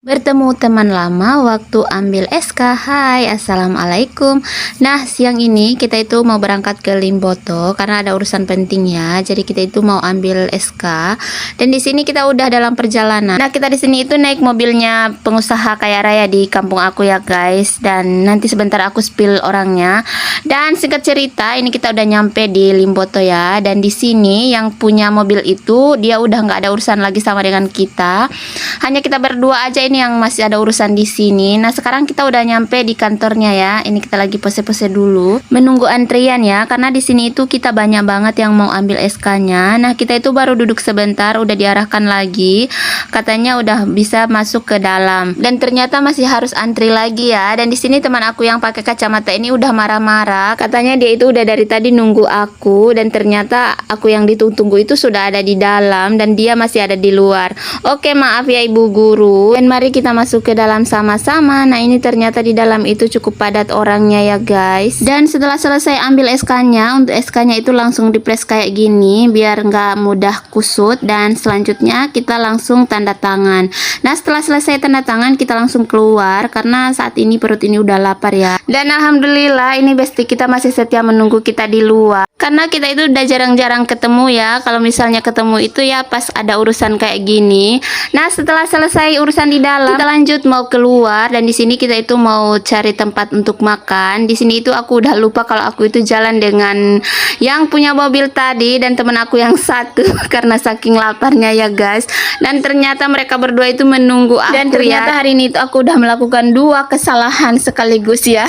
Bertemu teman lama waktu ambil SK. Hai, assalamualaikum. Nah, siang ini kita itu mau berangkat ke Limboto karena ada urusan penting ya. Jadi kita itu mau ambil SK. Dan di sini kita udah dalam perjalanan. Nah, kita di sini itu naik mobilnya pengusaha kaya raya di kampung aku ya guys. Dan nanti sebentar aku spill orangnya. Dan singkat cerita, ini kita udah nyampe di Limboto ya. Dan di sini yang punya mobil itu dia udah nggak ada urusan lagi sama dengan kita. Hanya kita berdua aja ini yang masih ada urusan di sini. Nah, sekarang kita udah nyampe di kantornya ya. Ini kita lagi pose-pose dulu, menunggu antrian ya, karena di sini itu kita banyak banget yang mau ambil SK-nya. Nah, kita itu baru duduk sebentar, udah diarahkan lagi. Katanya udah bisa masuk ke dalam. Dan ternyata masih harus antri lagi ya. Dan di sini teman aku yang pakai kacamata ini udah marah-marah. Katanya dia itu udah dari tadi nunggu aku dan ternyata aku yang ditunggu itu sudah ada di dalam dan dia masih ada di luar. Oke, maaf ya Ibu Guru. Dan mari kita masuk ke dalam sama-sama. Nah, ini ternyata di dalam itu cukup padat orangnya ya guys. Dan setelah selesai ambil SK-nya, untuk SK-nya itu langsung di-press kayak gini biar nggak mudah kusut. Dan selanjutnya kita langsung tanda tangan. Nah, setelah selesai tanda tangan kita langsung keluar karena saat ini perut ini udah lapar ya. Dan alhamdulillah ini bestie kita masih setia menunggu kita di luar. Karena kita itu udah jarang-jarang ketemu ya. Kalau misalnya ketemu itu ya pas ada urusan kayak gini. Nah, setelah selesai urusan di dalam, kita lanjut mau keluar dan di sini kita itu mau cari tempat untuk makan. Di sini itu aku udah lupa kalau aku itu jalan dengan yang punya mobil tadi dan temen aku yang satu karena saking laparnya ya guys. Dan ternyata mereka berdua itu menunggu aku. Dan ternyata hari ini itu aku udah melakukan dua kesalahan sekaligus ya.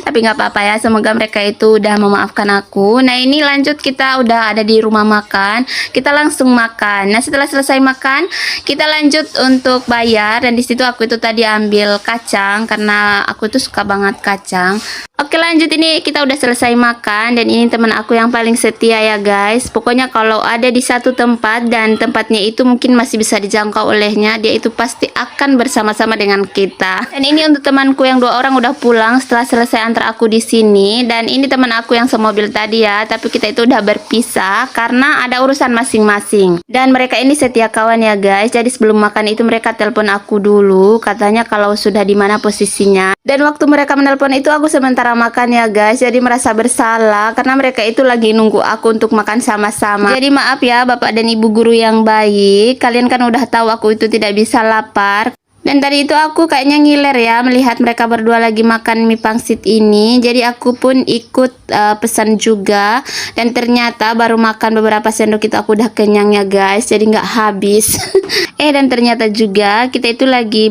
Tapi nggak apa-apa ya, semoga mereka itu udah memaafkan aku. Nah, ini lanjut kita udah ada di rumah makan. Kita langsung makan. Nah, setelah selesai makan, kita lanjut untuk bayar dan di situ aku itu tadi ambil kacang karena aku tuh suka banget kacang. Oke, lanjut, ini kita udah selesai makan dan ini teman aku yang paling setia ya guys. Pokoknya kalau ada di satu tempat dan tempatnya itu mungkin masih bisa dijangkau olehnya, dia itu pasti akan bersama-sama dengan kita. Dan ini untuk temanku yang dua orang udah pulang setelah selesai antar aku di sini. Dan ini teman aku yang semobil tadi ya, tapi kita itu udah berpisah karena ada urusan masing-masing. Dan mereka ini setia kawan ya guys. Jadi sebelum makan itu mereka telepon aku dulu, katanya kalau sudah di mana posisinya. Dan waktu mereka menelpon itu aku sementara makan ya guys, jadi merasa bersalah karena mereka itu lagi nunggu aku untuk makan sama-sama. Jadi maaf ya Bapak dan Ibu Guru yang baik, kalian kan udah tahu aku itu tidak bisa lapar. Dan tadi itu aku kayaknya ngiler ya melihat mereka berdua lagi makan mie pangsit ini. Jadi aku pun ikut pesan juga. Dan ternyata baru makan beberapa sendok itu aku udah kenyang ya guys. Jadi nggak habis. Dan ternyata juga kita itu lagi